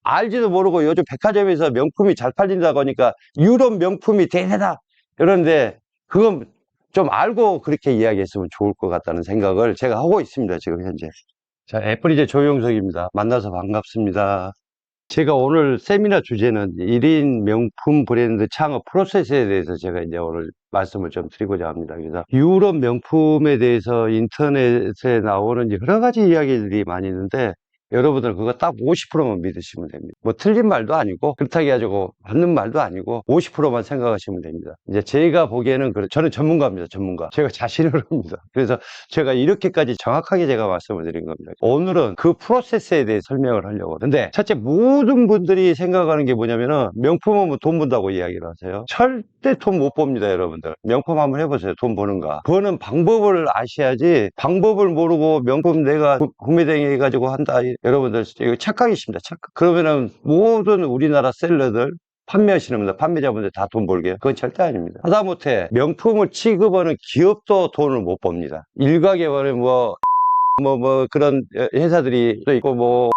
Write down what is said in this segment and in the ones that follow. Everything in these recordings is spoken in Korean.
알지도 모르고 요즘 백화점에서 명품이 잘 팔린다고 하니까 유럽 명품이 대세다. 그런데 그건 좀 알고 그렇게 이야기했으면 좋을 것 같다는 생각을 제가 하고 있습니다, 지금 현재. 자, 애플이제 조용석입니다. 만나서 반갑습니다. 제가 오늘 세미나 주제는 1인 명품 브랜드 창업 프로세스에 대해서 제가 이제 오늘 말씀을 좀 드리고자 합니다. 그래서 유럽 명품에 대해서 인터넷에 나오는 여러 가지 이야기들이 많이 있는데 여러분들 그거 딱 50%만 믿으시면 됩니다. 뭐 틀린 말도 아니고 그렇다고 해가지고 맞는 말도 아니고 50%만 생각하시면 됩니다. 이제 제가 보기에는 저는 전문가입니다. 전문가. 제가 자신을 합니다. 그래서 제가 이렇게까지 정확하게 제가 말씀을 드린 겁니다. 오늘은 그 프로세스에 대해 설명을 하려고. 근데 첫째, 모든 분들이 생각하는 게 뭐냐면은 명품은 돈 번다고 이야기를 하세요. 절대 돈 못 봅니다, 여러분들. 명품 한번 해보세요. 돈 버는가. 버는 방법을 아셔야지 방법을 모르고 명품 내가 구매대행 해가지고 한다. 여러분들 이거 착각이십니다. 착각. 그러면은 모든 우리나라 셀러들 판매하시는 분들, 판매자분들 다 돈 벌게요? 그건 절대 아닙니다. 하다못해 명품을 취급하는 기업도 돈을 못 법니다. 일각에 보면 그런 회사들이 또 있고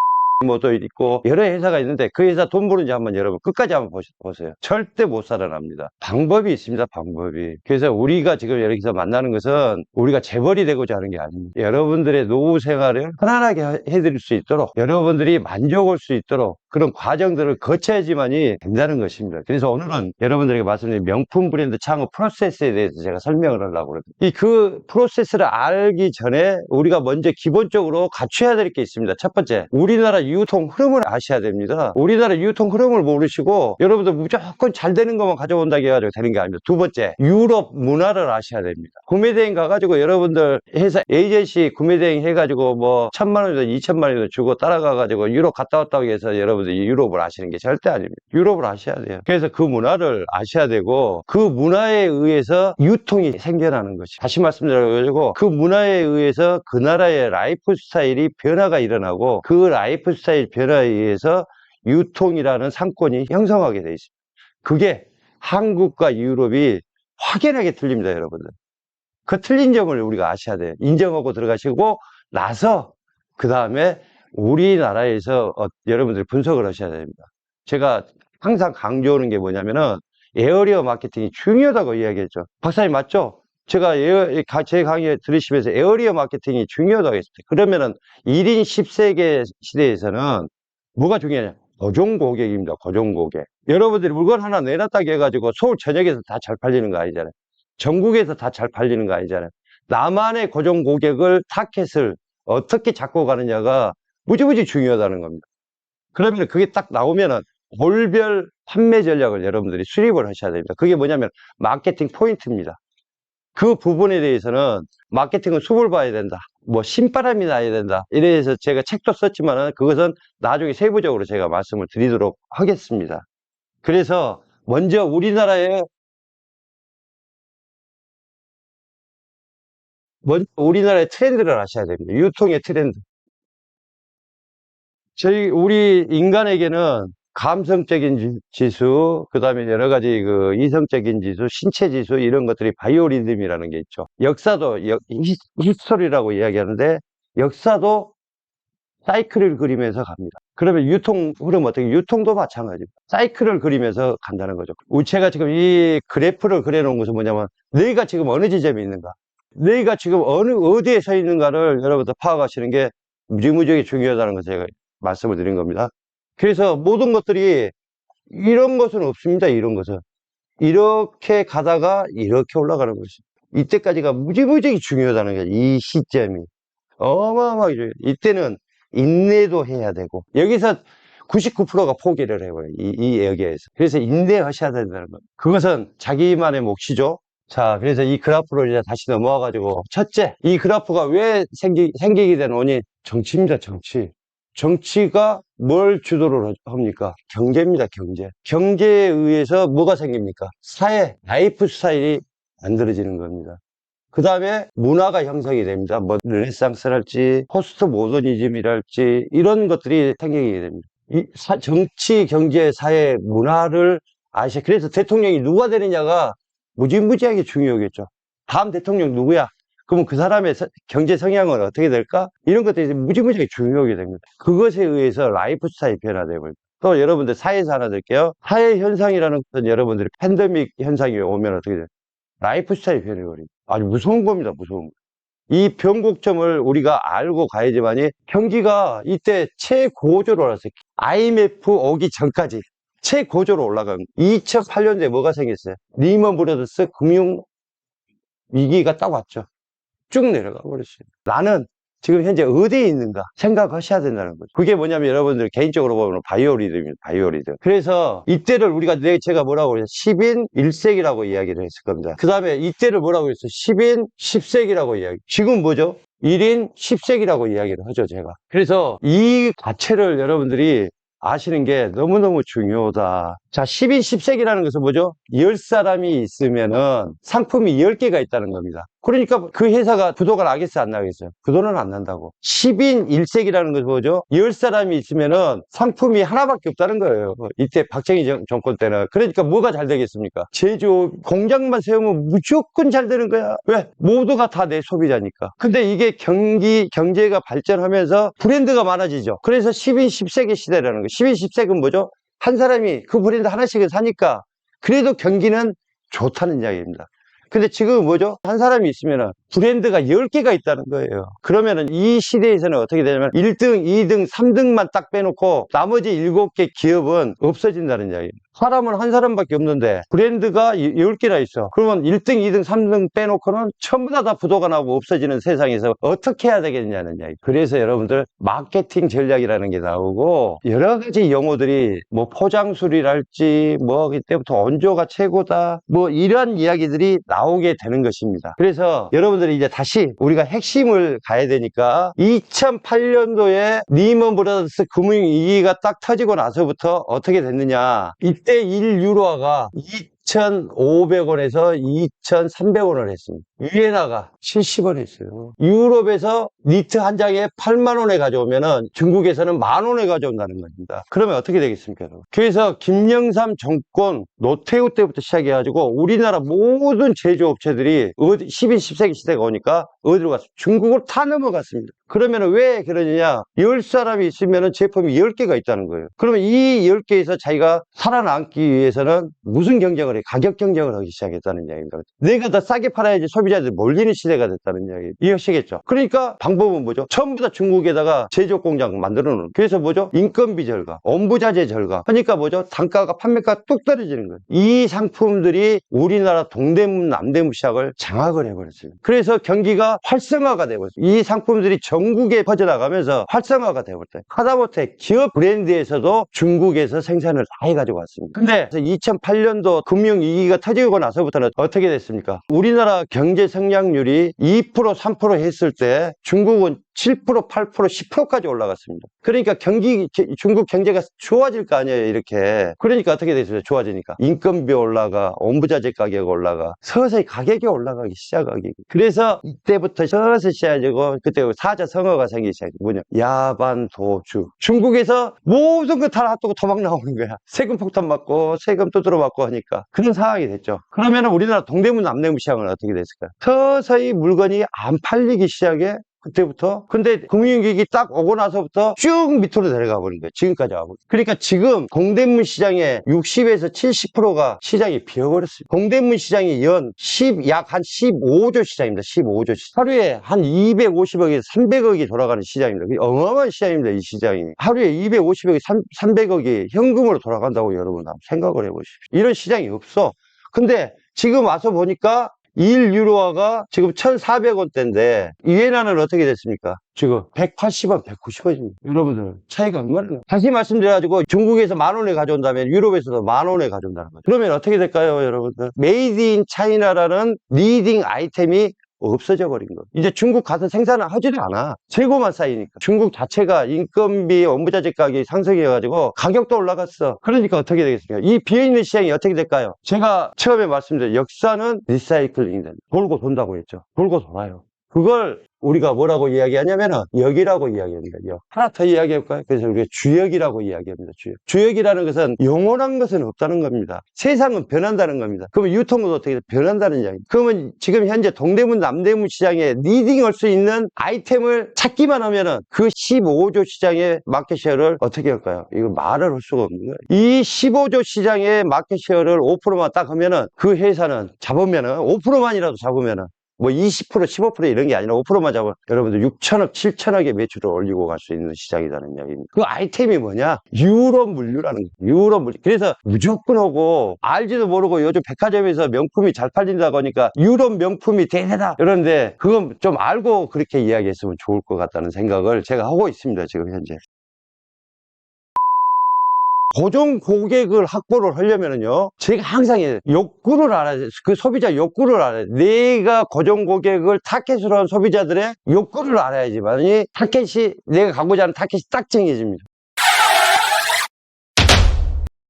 또 있고 여러 회사가 있는데 그 회사 돈 버는지 한번 여러분 끝까지 한번 보세요. 절대 못 살아납니다. 방법이 있습니다. 방법이. 그래서 우리가 지금 여기서 만나는 것은 우리가 재벌이 되고자 하는 게 아닙니다. 여러분들의 노후 생활을 편안하게 해드릴 수 있도록 여러분들이 만족할 수 있도록 그런 과정들을 거쳐야지만이 된다는 것입니다. 그래서 오늘은 여러분들에게 말씀드린 명품 브랜드 창업 프로세스에 대해서 제가 설명을 하려고 그래요. 그 프로세스를 알기 전에 우리가 먼저 기본적으로 갖춰야 될 게 있습니다. 첫 번째, 우리나라 유통 흐름을 아셔야 됩니다. 우리나라 유통 흐름을 모르시고 여러분들 무조건 잘 되는 것만 가져온다고 해가지고 되는 게 아닙니다. 두 번째, 유럽 문화를 아셔야 됩니다. 구매대행 가가지고 여러분들 회사 에이전시 구매대행 해가지고 1,000만 원이든 2,000만 원이든 주고 따라가가지고 유럽 갔다 왔다고 해서 여러분들이 유럽을 아시는 게 절대 아닙니다. 유럽을 아셔야 돼요. 그래서 그 문화를 아셔야 되고 그 문화에 의해서 유통이 생겨나는 것이. 다시 말씀드려가지고 그 문화에 의해서 그 나라의 라이프 스타일이 변화가 일어나고 그 라이프 스타일 변화에 의해서 유통이라는 상권이 형성하게 되어 있습니다. 그게 한국과 유럽이 확연하게 틀립니다, 여러분들. 그 틀린 점을 우리가 아셔야 돼요. 인정하고 들어가시고 나서 그 다음에 우리나라에서 여러분들이 분석을 하셔야 됩니다. 제가 항상 강조하는 게 뭐냐면은 에어리어 마케팅이 중요하다고 이야기했죠. 박사님 맞죠? 제가 제 강의 들으시면서 에어리어 마케팅이 중요하다고 했습니다. 그러면은 1인 10세계 시대에서는 뭐가 중요하냐? 고정 고객입니다. 고정 고객. 여러분들이 물건 하나 내놨다고 해가지고 서울 전역에서 다 잘 팔리는 거 아니잖아요. 전국에서 다 잘 팔리는 거 아니잖아요. 나만의 고정 고객을 타겟을 어떻게 잡고 가느냐가 무지무지 중요하다는 겁니다. 그러면 그게 딱 나오면은 골별 판매 전략을 여러분들이 수립을 하셔야 됩니다. 그게 뭐냐면 마케팅 포인트입니다. 그 부분에 대해서는 마케팅은 수을 봐야 된다. 신바람이 나야 된다. 이래서 제가 책도 썼지만은 그것은 나중에 세부적으로 제가 말씀을 드리도록 하겠습니다. 그래서 먼저 우리나라의 트렌드를 아셔야 됩니다. 유통의 트렌드. 우리 인간에게는 감성적인 지수, 그 다음에 여러 가지 이성적인 지수, 신체 지수, 이런 것들이 바이오리듬이라는 게 있죠. 역사도, 히스토리라고 이야기하는데, 역사도 사이클을 그리면서 갑니다. 그러면 유통 흐름 유통도 마찬가지입니다. 사이클을 그리면서 간다는 거죠. 제가 지금 이 그래프를 그려놓은 것은 뭐냐면, 너희가 지금 어느 지점에 있는가? 너희가 지금 어디에 서 있는가를 여러분들 파악하시는 게 무지무지하게 중요하다는 것을 제가 말씀을 드린 겁니다. 그래서 모든 것들이 이런 것은 없습니다. 이런 것은 이렇게 가다가 이렇게 올라가는 것이 이때까지가 무지무지하게 중요하다는 거죠. 이 시점이 어마어마하게 중요해요. 이때는 인내도 해야 되고 여기서 99%가 포기를 해버려요. 여기에서. 그래서 인내하셔야 된다는 겁니다. 그것은 자기만의 몫이죠. 자, 그래서 이 그래프로 이제 다시 넘어와가지고 첫째, 이 그래프가 왜 생기게 된 원인? 정치입니다. 정치가 뭘 주도를 합니까? 경제입니다. 경제에 의해서 뭐가 생깁니까? 라이프 스타일이 만들어지는 겁니다. 그 다음에 문화가 형성이 됩니다. 르네상스랄지 포스트 모더니즘이랄지 이런 것들이 생기게 됩니다. 정치, 경제, 사회, 문화를 그래서 대통령이 누가 되느냐가 무지무지하게 중요하겠죠. 다음 대통령 누구야? 그러면 그 사람의 경제 성향은 어떻게 될까? 이런 것들이 무지무지하게 중요하게 됩니다. 그것에 의해서 라이프 스타일이 변화되고 또 여러분들 사회에서 하나 드릴게요. 사회 현상이라는 것은 여러분들이 팬데믹 현상이 오면 어떻게 돼요? 라이프 스타일이 변해버려요. 아주 무서운 겁니다, 무서운 거. 이 변곡점을 우리가 알고 가야지만이 경기가 이때 최고조로 올랐어요. IMF 오기 전까지 최고조로 올라간 2008년도에 뭐가 생겼어요? 리먼 브러더스 금융 위기가 딱 왔죠. 쭉 내려가 버렸어요. 나는 지금 현재 어디에 있는가 생각하셔야 된다는 거죠. 그게 뭐냐면 여러분들 개인적으로 보면 바이오리듬입니다. 바이오리듬. 그래서 이때를 우리가 제가 뭐라고 그랬어요? 10인 1세기라고 이야기를 했을 겁니다. 그 다음에 이때를 뭐라고 했어요? 10인 10세기라고 이야기. 지금 뭐죠? 1인 10세기라고 이야기를 하죠, 제가. 그래서 이 가치를 여러분들이 아시는 게 너무너무 중요하다. 자, 10인 10세기라는 것은 뭐죠? 10사람이 있으면은 상품이 10개가 있다는 겁니다. 그러니까 그 회사가 부도가 나겠어요, 안 나겠어요? 부도는 안 난다고. 10인 1세기라는 것은 뭐죠? 10사람이 있으면은 상품이 하나밖에 없다는 거예요. 이때 박정희 정권 때는. 그러니까 뭐가 잘 되겠습니까? 제조업, 공장만 세우면 무조건 잘 되는 거야. 왜? 모두가 다 내 소비자니까. 근데 이게 경제가 발전하면서 브랜드가 많아지죠. 그래서 10인 10세기 시대라는 거예요. 10인 10세기는 뭐죠? 한 사람이 그 브랜드 하나씩은 사니까 그래도 경기는 좋다는 이야기입니다. 근데 지금 뭐죠? 한 사람이 있으면 브랜드가 10개가 있다는 거예요. 그러면은 이 시대에서는 어떻게 되냐면 1등, 2등, 3등만 딱 빼놓고 나머지 7개 기업은 없어진다는 이야기예요. 사람은 한 사람밖에 없는데 브랜드가 10개나 있어. 그러면 1등, 2등, 3등 빼놓고는 전부 다 부도가 나고 없어지는 세상에서 어떻게 해야 되겠냐는 이야기. 그래서 여러분들 마케팅 전략이라는 게 나오고 여러 가지 용어들이 뭐 포장술이랄지 뭐 그때부터 원조가 최고다 뭐 이런 이야기들이 나오게 되는 것입니다. 그래서 여러분들이 이제 다시 우리가 핵심을 가야 되니까 2008년도에 리먼 브라더스 금융위기가 딱 터지고 나서부터 어떻게 됐느냐. 이때 1유로화가 2,500원에서 2,300원을 했습니다. 위에다가 70원 했어요. 유럽에서 니트 한 장에 8만 원에 가져오면은 중국에서는 만 원에 가져온다는 겁니다. 그러면 어떻게 되겠습니까? 그래서 김영삼 정권 노태우 때부터 시작해가지고 우리나라 모든 제조업체들이 10인 10세기 시대가 오니까 어디로 갔어요? 중국으로 다 넘어갔습니다. 그러면 왜 그러느냐? 10사람이 있으면 제품이 10개가 있다는 거예요. 그러면 이 10개에서 자기가 살아남기 위해서는 무슨 경쟁을 해? 가격 경쟁을 하기 시작했다는 이야기입니다. 내가 더 싸게 팔아야지 소비자들이 몰리는 시대가 됐다는 이야기. 이해하시겠죠? 그러니까 방법은 뭐죠? 전부 다 중국에다가 제조업 공장 만들어 놓은. 그래서 뭐죠? 인건비 절감, 원부자재 절감. 그러니까 뭐죠? 단가가 판매가가 뚝 떨어지는 거예요. 이 상품들이 우리나라 동대문, 남대문 시장을 장악을 해버렸어요. 그래서 경기가 활성화가 되버렸어요. 이 상품들이 전국에 퍼져나가면서 활성화가 되버렸어요. 하다못해 기업 브랜드에서도 중국에서 생산을 다 해가지고 왔습니다. 근데 2008년도 금융위기가 터지고 나서부터는 어떻게 됐습니까? 우리나라 경제 성장률이 2%, 3% 했을 때 중국은 7%, 8%, 10%까지 올라갔습니다. 그러니까 중국 경제가 좋아질 거 아니에요, 이렇게. 그러니까 어떻게 됐어요? 좋아지니까. 인건비 올라가, 원부자재 가격 올라가, 서서히 가격이 올라가기 시작하기. 그래서 이때부터 서서히 시작하고, 그때 사자성어가 생기기 시작해요. 뭐냐? 야반, 도주. 중국에서 모든 거 다 놔두고 도망 나오는 거야. 세금 폭탄 맞고, 세금 두드러 맞고 하니까. 그런 상황이 됐죠. 그러면 우리나라 동대문, 남대문 시장은 어떻게 됐을까요? 서서히 물건이 안 팔리기 시작해. 그때부터. 근데 금융위기 딱 오고 나서부터 쭉 밑으로 내려가 버린 거예요. 지금까지 와버린 거예요. 그러니까 지금 동대문 시장의 60에서 70%가 시장이 비어버렸어요. 동대문 시장이 약 한 15조 시장입니다. 15조 시장. 하루에 한 250억에서 300억이 돌아가는 시장입니다. 어마어마한 시장입니다. 이 시장이. 하루에 250억에 300억이 현금으로 돌아간다고 여러분 한번 생각을 해보십시오. 이런 시장이 없어. 근데 지금 와서 보니까 1유로화가 지금 1,400원대인데 이엔화는 어떻게 됐습니까? 지금 180원, 190원입니다. 여러분들 차이가 얼마나 나요? 다시 말씀드려가지고 중국에서 만 원에 가져온다면 유럽에서도 만 원에 가져온다는 거죠. 그러면 어떻게 될까요, 여러분들? 메이드 인 차이나라는 리딩 아이템이 없어져 버린 거. 이제 중국 가서 생산을 하지도 않아. 재고만 쌓이니까. 중국 자체가 인건비, 원부자재 가격이 상승해가지고 가격도 올라갔어. 그러니까 어떻게 되겠습니까? 이 비어있는 시장이 어떻게 될까요? 제가 처음에 말씀드린 역사는 리사이클링이 된다. 돌고 돈다고 했죠. 돌고 돌아요. 그걸 우리가 뭐라고 이야기하냐면은 역이라고 이야기합니다. 역. 하나 더 이야기해볼까요? 그래서 우리가 주역이라고 이야기합니다. 주역. 주역이라는 것은 영원한 것은 없다는 겁니다. 세상은 변한다는 겁니다. 그러면 유통도 어떻게 변한다는 이야기입니다. 그러면 지금 현재 동대문, 남대문 시장에 리딩할 수 있는 아이템을 찾기만 하면은 그 15조 시장의 마켓쉐어를 어떻게 할까요? 이거 말을 할 수가 없는 거예요. 이 15조 시장의 마켓쉐어를 5%만 딱 하면은 그 회사는 잡으면은 5%만이라도 잡으면은 뭐 20%, 15% 이런 게 아니라 5%만 잡으면 여러분들 6천억, 7천억의 매출을 올리고 갈 수 있는 시장이라는 이야기입니다. 그 아이템이 뭐냐? 유럽 물류라는 거예요. 유럽 물류. 그래서 무조건 하고 알지도 모르고 요즘 백화점에서 명품이 잘 팔린다고 하니까 유럽 명품이 대세다. 그런데 그건 좀 알고 그렇게 이야기했으면 좋을 것 같다는 생각을 제가 하고 있습니다. 지금 현재. 고정 고객을 확보를 하려면은요, 제가 항상 욕구를 알아야 돼요. 그 소비자 욕구를 알아야 돼요. 내가 고정 고객을 타겟으로 한 소비자들의 욕구를 알아야지만이 타겟이, 내가 가고자 하는 타겟이 딱 정해집니다.